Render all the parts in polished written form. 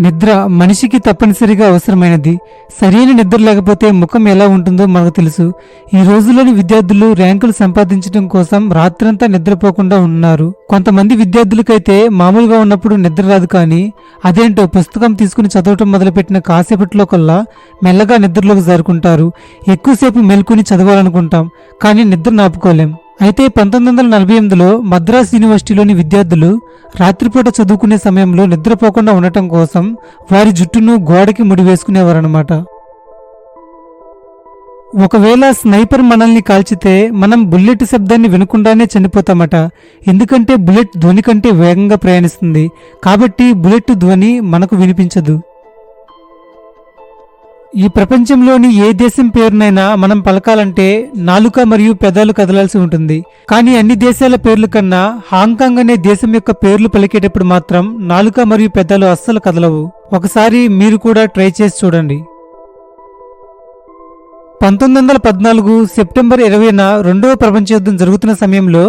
నిద్ర మనిషికి తప్పనిసరిగా అవసరమైనది. సరైన నిద్ర లేకపోతే ముఖం ఎలా ఉంటుందో మనకు తెలుసు. ఈ రోజుల్లోని విద్యార్థులు ర్యాంకులు సంపాదించడం కోసం రాత్రంతా నిద్రపోకుండా ఉన్నారు. కొంతమంది విద్యార్థులకైతే మామూలుగా ఉన్నప్పుడు నిద్ర రాదు, కానీ అదేంటో పుస్తకం తీసుకుని చదవటం మొదలుపెట్టిన కాసేపట్లో కల్లా మెల్లగా నిద్రలోకి జారుకుంటారు. ఎక్కువసేపు మెలుకుని చదవాలనుకుంటాం, కానీ నిద్ర నాపుకోలేం. అయితే 1948లో మద్రాస్ యూనివర్సిటీలోని విద్యార్థులు రాత్రిపూట చదువుకునే సమయంలో నిద్రపోకుండా ఉండటం కోసం వారి జుట్టును గోడకి ముడివేసుకునేవారన్నమాట. ఒకవేళ స్నైపర్ మనల్ని కాల్చితే మనం బుల్లెట్ శబ్దాన్ని వినకుండానే చనిపోతామట. ఎందుకంటే బుల్లెట్ ధ్వని కంటే వేగంగా ప్రయాణిస్తుంది, కాబట్టి బుల్లెట్ ధ్వని మనకు వినిపించదు. ఈ ప్రపంచంలోని ఏ దేశం పేరునైనా మనం పలకాలంటే నాలుక మరియు పెదాలు కదలాల్సి ఉంటుంది. కానీ అన్ని దేశాల పేర్ల కన్నా హాంకాంగ్ అనే దేశం యొక్క పేర్లు పలికేటప్పుడు మాత్రం నాలుక మరియు పెదాలు అస్సలు కదలవు. ఒకసారి మీరు కూడా ట్రై చేసి చూడండి. 1914 సెప్టెంబర్ 20న రెండవ ప్రపంచ యుద్ధం జరుగుతున్న సమయంలో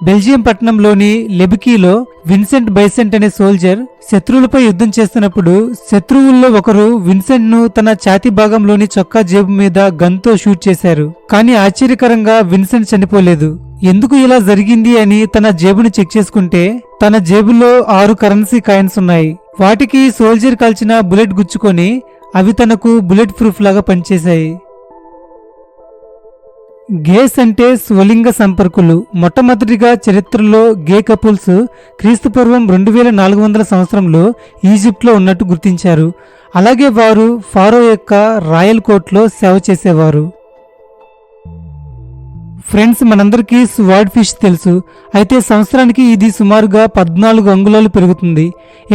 బెల్జియం పట్టణంలోని లెబికీలో విన్సెంట్ బైసెంట్ అనే సోల్జర్ శత్రువులపై యుద్ధం చేస్తున్నప్పుడు శత్రువుల్లో ఒకరు విన్సెంట్ ను తన ఛాతీ భాగంలోని చొక్కా జేబు మీద గన్తో షూట్ చేశారు. కానీ ఆశ్చర్యకరంగా విన్సెంట్ చనిపోలేదు. ఎందుకు ఇలా జరిగింది అని తన జేబును చెక్ చేసుకుంటే తన జేబులో 6 కరెన్సీ కాయిన్స్ ఉన్నాయి. వాటికి సోల్జర్ కాల్చిన బుల్లెట్ గుచ్చుకొని అవి తనకు బుల్లెట్ ప్రూఫ్ లాగా పనిచేశాయి. గేస్ అంటే స్వలింగ సంపర్కులు. మొట్టమొదటిగా చరిత్రలో గే కపుల్స్ క్రీస్తుపూర్వం 2400 సంవత్సరంలో ఈజిప్ట్లో ఉన్నట్టు గుర్తించారు. అలాగే వారు ఫారో యొక్క రాయల్ కోర్టులో సేవ చేసేవారు. ఫ్రెండ్స్, మనందరికీ స్వార్డ్ ఫిష్ తెలుసు. అయితే సంవత్సరానికి ఇది సుమారుగా 14 అంగుళాలు పెరుగుతుంది.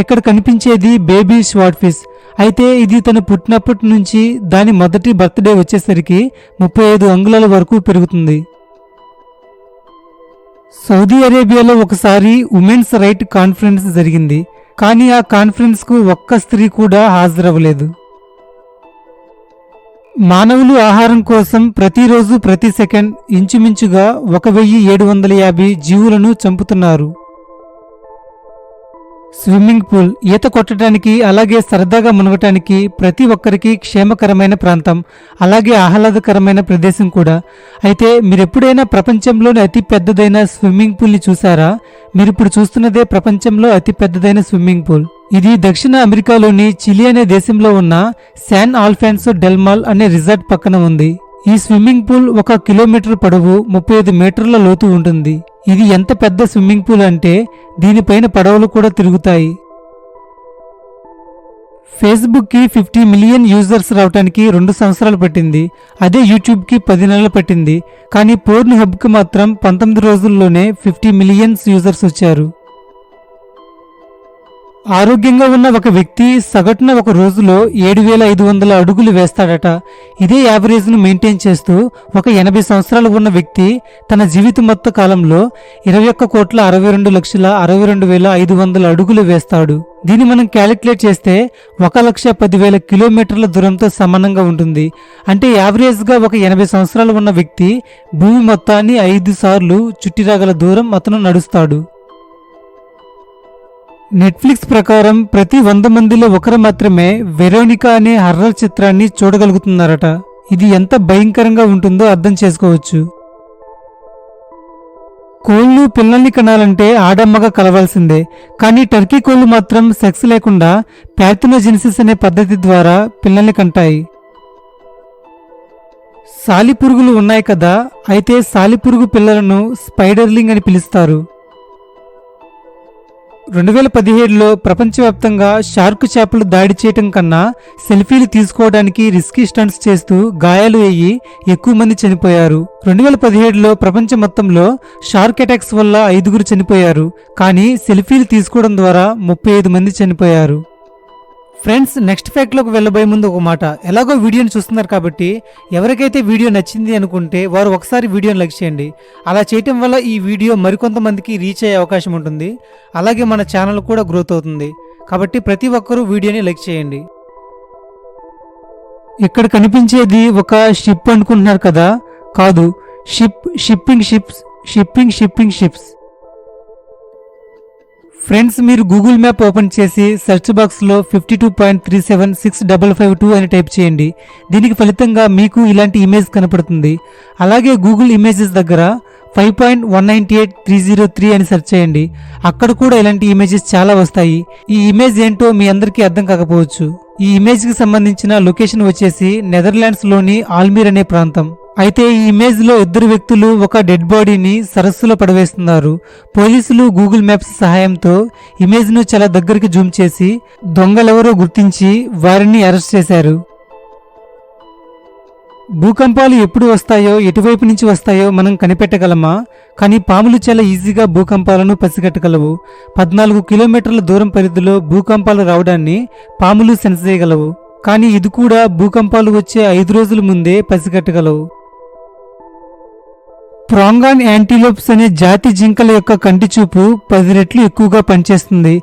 ఇక్కడ కనిపించేది బేబీ స్వార్డ్ ఫిష్. అయితే ఇది తను పుట్టినప్పటి నుంచి దాని మొదటి బర్త్డే వచ్చేసరికి 35 అంగుళాల వరకు పెరుగుతుంది. సౌదీ అరేబియాలో ఒకసారి ఉమెన్స్ రైట్ కాన్ఫరెన్స్ జరిగింది, కానీ ఆ కాన్ఫరెన్స్ కు ఒక్క స్త్రీ కూడా హాజరవ్వలేదు. మానవులు ఆహారం కోసం ప్రతిరోజు ప్రతి సెకండ్ ఇంచుమించుగా 1750 జీవులను చంపుతున్నారు. స్విమ్మింగ్ పూల్ ఈత కొట్టడానికి అలాగే సరదాగా మునగటానికి ప్రతి ఒక్కరికి క్షేమకరమైన ప్రాంతం, అలాగే ఆహ్లాదకరమైన ప్రదేశం కూడా. అయితే మీరెప్పుడైనా ప్రపంచంలోని అతి పెద్దదైన స్విమ్మింగ్ పూల్ని చూసారా? మీరిప్పుడు చూస్తున్నదే ప్రపంచంలో అతి పెద్దదైన స్విమ్మింగ్ పూల్. ఇది దక్షిణ అమెరికాలోని చిలీ అనే దేశంలో ఉన్న శాన్ ఆల్ఫాన్సో డెల్ మాల్ అనే రిసార్ట్ పక్కన ఉంది. ఈ స్విమ్మింగ్ పూల్ 1 కిలోమీటర్ పొడవు, 35 మీటర్ల లోతు ఉంటుంది. ఇది ఎంత పెద్ద స్విమ్మింగ్ పూల్ అంటే దీనిపైన పడవలు కూడా తిరుగుతాయి. ఫేస్బుక్ కి 50 మిలియన్ యూజర్స్ రావడానికి 2 సంవత్సరాలు పట్టింది. అదే యూట్యూబ్ కి 10 నెలలు పట్టింది. కానీ పోర్న్ హబ్ కి మాత్రం 19 రోజుల్లోనే 50 మిలియన్స్ యూజర్స్ వచ్చారు. ఆరోగ్యంగా ఉన్న ఒక వ్యక్తి సగటున ఒక రోజులో 7500 అడుగులు వేస్తాడట. ఇదే యావరేజ్ను మెయింటైన్ చేస్తూ ఒక 80 సంవత్సరాలు ఉన్న వ్యక్తి తన జీవిత మొత్తం కాలంలో 21,62,62,500 అడుగులు వేస్తాడు. దీన్ని మనం క్యాలిక్యులేట్ చేస్తే 1,10,000 కిలోమీటర్ల దూరంతో సమానంగా ఉంటుంది. అంటే యావరేజ్గా ఒక 80 సంవత్సరాలు ఉన్న వ్యక్తి భూమి మొత్తాన్ని 5 సార్లు చుట్టిరాగల దూరం అతను నడుస్తాడు. నెట్ఫ్లిక్స్ ప్రకారం ప్రతి 100 మందిలో ఒకరు మాత్రమే వెరోనికా అనే హర్రర్ చిత్రాన్ని చూడగలుగుతున్నారట. ఇది ఎంత భయంకరంగా ఉంటుందో అర్థం చేసుకోవచ్చు. కోళ్లు పిల్లల్ని కనాలంటే ఆడమ్మగా కలవాల్సిందే. కానీ టర్కీ కోళ్లు మాత్రం సెక్స్ లేకుండా ప్యార్థనోజెనిసిస్ అనే పద్ధతి ద్వారా పిల్లల్ని కంటాయి. సాలిపురుగులు ఉన్నాయి కదా, అయితే సాలిపురుగు పిల్లలను స్పైడర్లింగ్ అని పిలుస్తారు. 2017లో ప్రపంచవ్యాప్తంగా షార్క్ చేపలు దాడి చేయటం కన్నా సెల్ఫీలు తీసుకోవడానికి రిస్కీ స్టంట్స్ చేస్తూ గాయాలు అయ్యి ఎక్కువ మంది చనిపోయారు. 2017లో ప్రపంచం మొత్తంలో షార్క్ అటాక్స్ వల్ల 5 చనిపోయారు. కానీ సెల్ఫీలు తీసుకోవడం ద్వారా 35 మంది చనిపోయారు. ఫ్రెండ్స్, నెక్స్ట్ ఫ్యాక్ట్లోకి వెళ్ళబోయే ముందు ఒక మాట. ఎలాగో వీడియోని చూస్తున్నారు కాబట్టి ఎవరికైతే వీడియో నచ్చింది అనుకుంటే వారు ఒకసారి వీడియోని లైక్ చేయండి. అలా చేయటం వల్ల ఈ వీడియో మరికొంతమందికి రీచ్ అయ్యే అవకాశం ఉంటుంది. అలాగే మన ఛానల్ కూడా గ్రోత్ అవుతుంది. కాబట్టి ప్రతి ఒక్కరూ వీడియోని లైక్ చేయండి. ఇక్కడ కనిపించేది ఒక షిప్ అనుకుంటున్నారు కదా? కాదు, షిప్పింగ్ షిప్స్. ఫ్రెండ్స్, మీరు గూగుల్ మ్యాప్ ఓపెన్ చేసి సెర్చ్ బాక్స్లో 52.37655 అని టైప్ చేయండి. దీనికి ఫలితంగా మీకు ఇలాంటి ఇమేజ్ కనపడుతుంది. అలాగే గూగుల్ ఇమేజెస్ దగ్గర 5.198303 అని సెర్చ్ చేయండి. అక్కడ కూడా ఇలాంటి ఇమేజెస్ చాలా వస్తాయి. ఈ ఇమేజ్ ఏంటో మీ అందరికీ అర్థం కాకపోవచ్చు. ఈ ఇమేజ్ కి సంబంధించిన లొకేషన్ వచ్చేసి నెదర్లాండ్స్ లోని ఆల్మీర్ అనే ప్రాంతం. అయితే ఈ ఇమేజ్ లో ఇద్దరు వ్యక్తులు ఒక డెడ్ బాడీని సరస్సులో పడవేస్తున్నారు. పోలీసులు గూగుల్ మ్యాప్స్ సహాయంతో ఇమేజ్ ను చాలా దగ్గరికి జూమ్ చేసి దొంగలెవరో గుర్తించి వారిని అరెస్ట్ చేశారు. భూకంపాలు ఎప్పుడు వస్తాయో, ఎటువైపు నుంచి వస్తాయో మనం కనిపెట్టగలమా? కానీ పాములు చాలా ఈజీగా భూకంపాలను పసిగట్టగలవు. 14 కిలోమీటర్ల దూరం పరిధిలో భూకంపాలు రావడాన్ని పాములు సెన్స్ చేయగలవు. కానీ ఇది కూడా భూకంపాలు వచ్చే 5 రోజుల ముందే పసిగట్టగలవు. ప్రాంగాన్ యాంటీలోప్స్ అనే జాతి జింకల యొక్క కంటి చూపు 10 రెట్లు ఎక్కువగా పనిచేస్తుంది.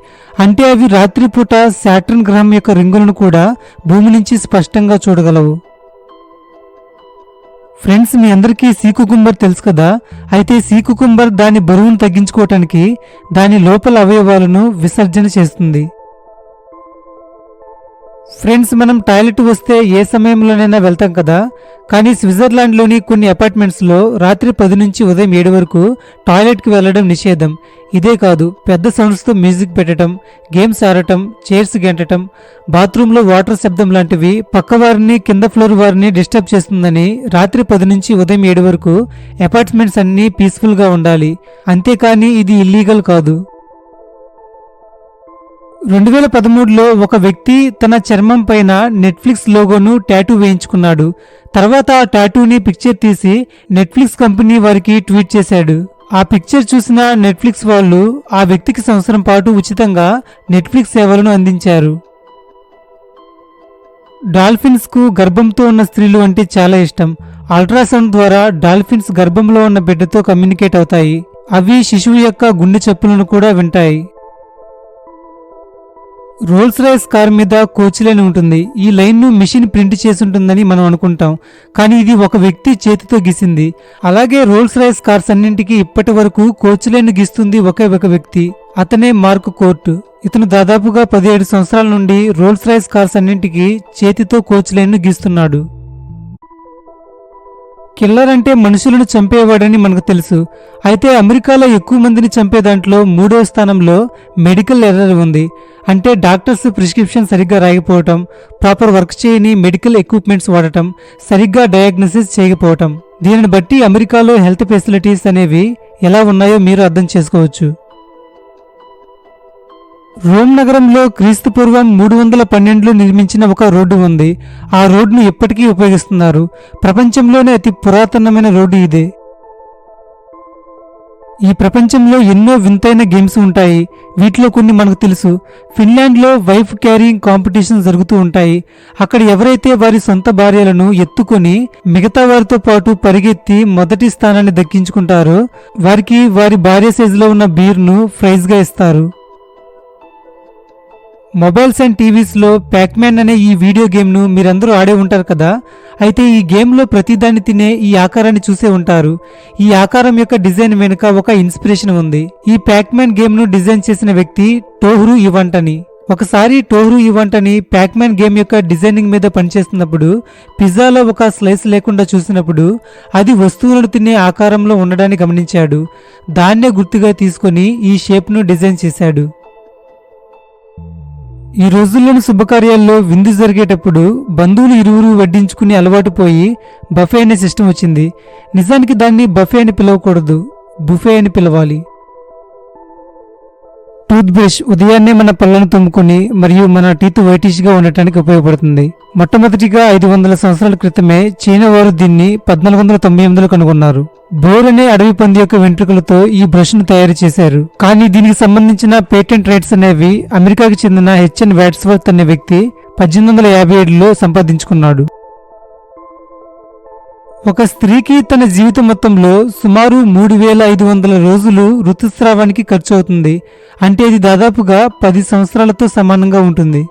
అంటే అవి రాత్రిపూట శాటర్న్ గ్రహం యొక్క రింగులను కూడా భూమి నుంచి స్పష్టంగా చూడగలవు. ఫ్రెండ్స్, మీ అందరికీ సీ కుకుంబర్ తెలుసు కదా? అయితే సీ కుకుంబర్ దాని బరువును తగ్గించుకోవటానికి దాని లోపల అవయవాలను విసర్జన చేస్తుంది. ఫ్రెండ్స్, మనం టాయిలెట్ వస్తే ఏ సమయంలోనైనా వెళ్తాం కదా. కానీ స్విట్జర్లాండ్లోని కొన్ని అపార్ట్మెంట్స్లో రాత్రి 10 నుంచి ఉదయం 7 వరకు టాయిలెట్కి వెళ్లడం నిషేధం. ఇదే కాదు, పెద్ద సౌండ్స్తో మ్యూజిక్ పెట్టడం, గేమ్స్ ఆడటం, చైర్స్ గెంటటం, బాత్రూంలో వాటర్ శబ్దం లాంటివి పక్క వారిని, కింద ఫ్లోర్ వారిని డిస్టర్బ్ చేస్తుందని రాత్రి 10 నుంచి ఉదయం 7 వరకు అపార్ట్మెంట్స్ అన్నీ పీస్ఫుల్గా ఉండాలి. అంతేకాని ఇది ఇల్లీగల్ కాదు. 2013లో ఒక వ్యక్తి తన చర్మం పైన నెట్ఫ్లిక్స్ లోగోను టాటూ వేయించుకున్నాడు. తర్వాత ఆ టాటూని పిక్చర్ తీసి నెట్ఫ్లిక్స్ కంపెనీ వారికి ట్వీట్ చేశాడు. ఆ పిక్చర్ చూసిన నెట్ఫ్లిక్స్ వాళ్ళు ఆ వ్యక్తికి సంవత్సరం పాటు ఉచితంగా నెట్ఫ్లిక్స్ సేవలను అందించారు. డాల్ఫిన్స్ కు గర్భంతో ఉన్న స్త్రీలు అంటే చాలా ఇష్టం. అల్ట్రాసౌండ్ ద్వారా డాల్ఫిన్స్ గర్భంలో ఉన్న బిడ్డతో కమ్యూనికేట్ అవుతాయి. అవి శిశువు యొక్క గుండె చప్పులను కూడా వింటాయి. రోల్స్ రాయ్స్ కార్ మీద కోచ్ లైన్ ఉంటుంది. ఈ లైన్ ను మిషన్ ప్రింట్ చేసి ఉంటుందని మనం అనుకుంటాం, కానీ ఇది ఒక వ్యక్తి చేతితో గీసింది. అలాగే రోల్స్ రాయ్స్ కార్స్ అన్నింటికి ఇప్పటి వరకు కోచ్ లైన్ గీస్తుంది ఒకే ఒక వ్యక్తి. అతనే మార్క్ కోర్ట్. ఇతను దాదాపుగా 17 సంవత్సరాల నుండి రోల్స్ రాయ్స్ కార్స్ అన్నింటికి చేతితో కోచ్ లైన్ ను గీస్తున్నాడు. కిల్లర్ అంటే మనుషులను చంపేవాడని మనకు తెలుసు. అయితే అమెరికాలో ఎక్కువ మందిని చంపే దాంట్లో 3వ స్థానంలో మెడికల్ ఎర్రర్ ఉంది. అంటే డాక్టర్స్ ప్రిస్క్రిప్షన్ సరిగ్గా రాయకపోవటం, ప్రాపర్ వర్క్ చేయని మెడికల్ ఎక్విప్మెంట్స్ వాడటం, సరిగ్గా డయాగ్నోసిస్ చేయకపోవటం. దీనిని బట్టి అమెరికాలో హెల్త్ ఫెసిలిటీస్ అనేవి ఎలా ఉన్నాయో మీరు అర్థం చేసుకోవచ్చు. రోమ్ నగరంలో క్రీస్తుపూర్వం 312లో నిర్మించిన ఒక రోడ్డు ఉంది. ఆ రోడ్డును ఇప్పటికీ ఉపయోగిస్తున్నారు. ప్రపంచంలోనే అతి పురాతనమైన రోడ్డు ఇదే. ఈ ప్రపంచంలో ఎన్నో వింతైన గేమ్స్ ఉంటాయి. వీటిలో కొన్ని మనకు తెలుసు. ఫిన్లాండ్లో వైఫ్ క్యారింగ్ కాంపిటీషన్ జరుగుతూ ఉంటాయి. అక్కడ ఎవరైతే వారి సొంత భార్యలను ఎత్తుకొని మిగతా వారితో పాటు పరిగెత్తి మొదటి స్థానాన్ని దక్కించుకుంటారో వారికి వారి భార్య సైజులో ఉన్న బీర్ను ప్రైజ్గా ఇస్తారు. మొబైల్స్ అండ్ టీవీస్లో ప్యాక్మ్యాన్ అనే ఈ వీడియో గేమ్ను మీరందరూ ఆడే ఉంటారు కదా. అయితే ఈ గేమ్లో ప్రతిదాన్ని తినే ఈ ఆకారాన్ని చూసే ఉంటారు. ఈ ఆకారం యొక్క డిజైన్ వెనుక ఒక ఇన్స్పిరేషన్ ఉంది. ఈ ప్యాక్మ్యాన్ గేమ్ను డిజైన్ చేసిన వ్యక్తి టోహ్రూ ఇవాంట్ అని. ఒకసారి టోహ్రూ ఇవాంట్ అని ప్యాక్మ్యాన్ గేమ్ యొక్క డిజైనింగ్ మీద పనిచేస్తున్నప్పుడు పిజ్జాలో ఒక స్లైస్ లేకుండా చూసినప్పుడు అది వస్తువులను తినే ఆకారంలో ఉండడాన్ని గమనించాడు. దాన్నే గుర్తుగా తీసుకొని ఈ షేప్ను డిజైన్ చేశాడు. ఈ రోజుల్లోని శుభకార్యాల్లో విందు జరిగేటప్పుడు బంధువులు ఇరువురు వడ్డించుకుని అలవాటు పోయి బఫే అనే సిస్టమ్ వచ్చింది. నిజానికి దాన్ని బఫే అని పిలవకూడదు, బుఫే అని పిలవాలి. టూత్ బ్రష్ ఉదయాన్నే మన పళ్ళను తోముకొని మరియు మన టీత్ వైటిష్గా ఉండటానికి ఉపయోగపడుతుంది. మొట్టమొదటిగా 500 సంవత్సరాల క్రితమే చైనా వారు దీన్ని 1498లో కనుగొన్నారు. బోర్ అనే అడవి పంది యొక్క వెంట్రుకలతో ఈ బ్రష్ ను తయారు చేశారు. కానీ దీనికి సంబంధించిన పేటెంట్ రైట్స్ అనేవి అమెరికాకి చెందిన హెచ్ఎన్ వాట్స్వర్త్ అనే వ్యక్తి 1857లో సంపాదించుకున్నాడు. ఒక స్త్రీకి తన జీవితం మొత్తంలో సుమారు 3500 రోజులు ఋతుస్రావానికి ఖర్చు అవుతుంది. అంటే ఇది దాదాపుగా 10 సంవత్సరాలతో సమానంగా ఉంటుంది.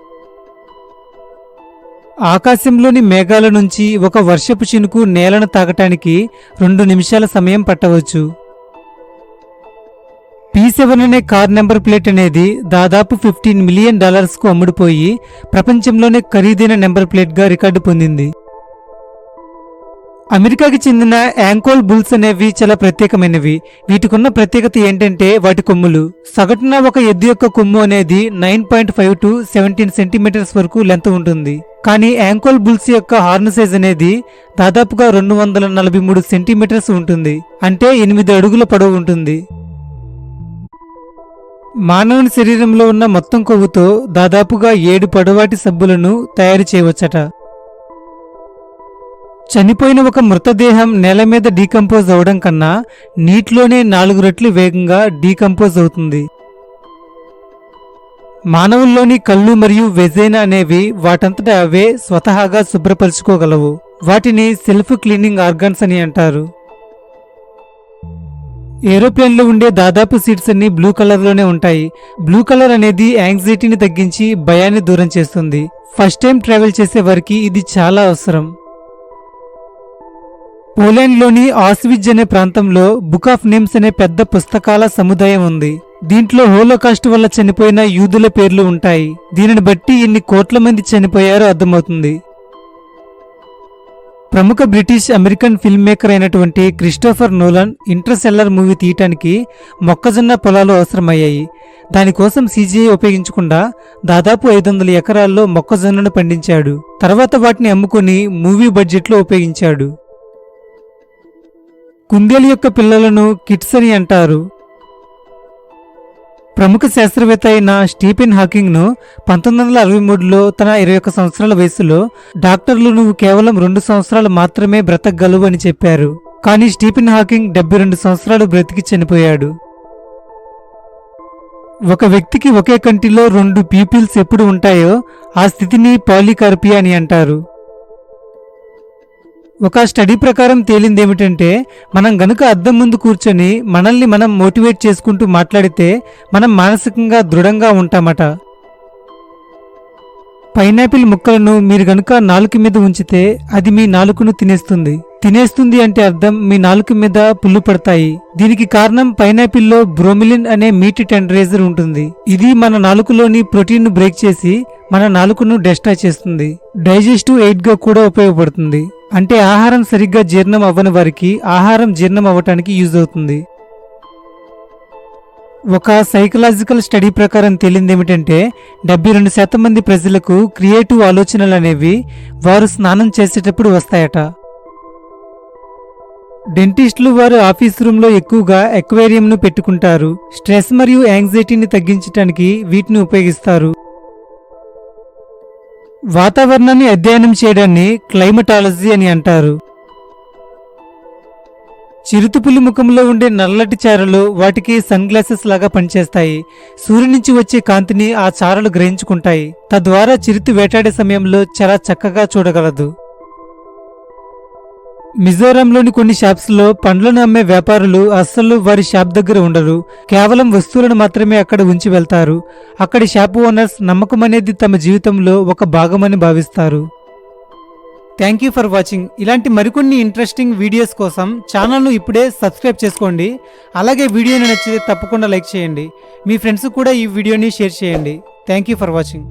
ఆకాశంలోని మేఘాల నుంచి ఒక వర్షపు చినుకు నేలను తాకటానికి 2 నిమిషాల సమయం పట్టవచ్చు. P7 అనే కార్ నెంబర్ ప్లేట్ అనేది దాదాపు $15 మిలియన్ కు అమ్ముడుపోయి ప్రపంచంలోనే ఖరీదైన నెంబర్ ప్లేట్గా రికార్డు పొందింది. అమెరికాకి చెందిన యాంకోల్ బుల్స్ అనేవి చాలా ప్రత్యేకమైనవి. వీటికున్న ప్రత్యేకత ఏంటంటే వాటి కొమ్ములు. సగటున ఒక ఎద్దు యొక్క కొమ్ము అనేది 9.5 to 17 సెంటీమీటర్స్ వరకు లెంత్ ఉంటుంది. కానీ యాంకోల్ బుల్స్ యొక్క హార్న్ సైజ్ అనేది దాదాపుగా 243 సెంటీమీటర్స్ ఉంటుంది. అంటే 8 అడుగుల పొడవు ఉంటుంది. మానవుని శరీరంలో ఉన్న మొత్తం కొవ్వుతో దాదాపుగా 7 పొడవాటి సబ్బులను తయారు చేయవచ్చట. చనిపోయిన ఒక మృతదేహం నేల మీద డీకంపోజ్ అవడం కన్నా నీటిలోనే 4 రెట్లు వేగంగా డీకంపోజ్ అవుతుంది. మానవుల్లోని కళ్ళు మరియు వెజైనా అనేవి వాటంతట అవే స్వతహాగా శుభ్రపరుచుకోగలవు. వాటిని సెల్ఫ్ క్లీనింగ్ ఆర్గాన్స్ అని అంటారు. ఏరోప్లేన్లో ఉండే దాదాపు సీట్స్ అన్ని బ్లూ కలర్లోనే ఉంటాయి. బ్లూ కలర్ అనేది యాంగ్జైటీని తగ్గించి భయాన్ని దూరం చేస్తుంది. ఫస్ట్ టైం ట్రావెల్ చేసే వారికి ఇది చాలా అవసరం. పోలాండ్లోని ఆస్విజ్ అనే ప్రాంతంలో బుక్ ఆఫ్ నేమ్స్ అనే పెద్ద పుస్తకాల సముదాయం ఉంది. దీంట్లో హోలోకాస్ట్ వల్ల చనిపోయిన యూదుల పేర్లు ఉంటాయి. దీనిని బట్టి ఎన్ని కోట్ల మంది చనిపోయారో అర్థమవుతుంది. ప్రముఖ బ్రిటిష్ అమెరికన్ ఫిల్మ్ మేకర్ అయినటువంటి క్రిస్టోఫర్ నోలన్ ఇంటర్స్టెల్లార్ మూవీ తీయటానికి మొక్కజొన్న పొలాలు అవసరమయ్యాయి. దానికోసం CGI ఉపయోగించకుండా దాదాపు 500 ఎకరాల్లో మొక్కజొన్నను పండించాడు. తర్వాత వాటిని అమ్ముకుని మూవీ బడ్జెట్లో ఉపయోగించాడు. కుందేలు యొక్క పిల్లలను కిడ్స్ అని అంటారు. ప్రముఖ శాస్త్రవేత్త అయిన స్టీఫెన్ హాకింగ్ ను 1963లో తన 21 సంవత్సరాల వయసులో డాక్టర్లు నువ్వు కేవలం 2 సంవత్సరాలు మాత్రమే బ్రతకగలవు అని చెప్పారు. కానీ స్టీఫెన్ హాకింగ్ 72 సంవత్సరాలు బ్రతికి చనిపోయాడు. ఒక వ్యక్తికి ఒకే కంటిలో 2 పీపిల్స్ ఎప్పుడు ఉంటాయో ఆ స్థితిని పాలికార్పియా అని అంటారు. ఒక స్టడీ ప్రకారం తేలిందేమిటంటే మనం గనుక అద్దం ముందు కూర్చొని మనల్ని మనం మోటివేట్ చేసుకుంటూ మాట్లాడితే మనం మానసికంగా దృఢంగా ఉంటామట. పైనాపిల్ ముక్కలను మీరు గనుక నాలుక మీద ఉంచితే అది మీ నాలుకను తినేస్తుంది అంటే అర్థం మీ నాలుక మీద పుల్లు పడతాయి. దీనికి కారణం పైనాపిల్లో బ్రోమిలిన్ అనే మీట్ టెండరైజర్ ఉంటుంది. ఇది మన నాలుకలోని ప్రోటీన్ ను బ్రేక్ చేసి మన నాలుకను డెస్ట్రాయ్ చేస్తుంది. డైజెస్టివ్ ఎయిడ్ గా కూడా ఉపయోగపడుతుంది. అంటే ఆహారం సరిగ్గా జీర్ణం అవ్వని వారికి ఆహారం జీర్ణం అవ్వటానికి యూజ్ అవుతుంది. ఒక సైకలాజికల్ స్టడీ ప్రకారం తేలిందేమిటంటే 72% మంది ప్రజలకు క్రియేటివ్ ఆలోచనలు అనేవి వారు స్నానం చేసేటప్పుడు వస్తాయట. డెంటిస్టులు వారు ఆఫీస్ రూమ్లో ఎక్కువగా ఎక్వేరియంను పెట్టుకుంటారు. స్ట్రెస్ మరియు యాంగ్జైటీని తగ్గించడానికి వీటిని ఉపయోగిస్తారు. వాతావరణాన్ని అధ్యయనం చేయడాన్ని క్లైమటాలజీ అని అంటారు. చిరుతపులి ముఖంలో ఉండే నల్లటి చారలు వాటికి సన్ గ్లాసెస్ లాగా పనిచేస్తాయి. సూర్యుడి నుంచి వచ్చే కాంతిని ఆ చారలు గ్రహించుకుంటాయి. తద్వారా చిరుత వేటాడే సమయంలో చాలా చక్కగా చూడగలదు. మిజోరాంలోని కొన్ని షాప్స్లో పండ్లను అమ్మే వ్యాపారులు అస్సలు వారి షాప్ దగ్గర ఉండరు. కేవలం వస్తువులను మాత్రమే అక్కడ ఉంచి వెళ్తారు. అక్కడి షాప్ ఓనర్స్ నమ్మకం అనేది తమ జీవితంలో ఒక భాగమని భావిస్తారు. Thank you for watching. ఇలాంటి మరికొన్ని ఇంట్రెస్టింగ్ వీడియోస్ కోసం ఛానల్ను ఇప్పుడే సబ్స్క్రైబ్ చేసుకోండి. అలాగే వీడియోని నచ్చితే తప్పకుండా లైక్ చేయండి. మీ ఫ్రెండ్స్ కూడా ఈ వీడియోని షేర్ చేయండి. Thank you for watching.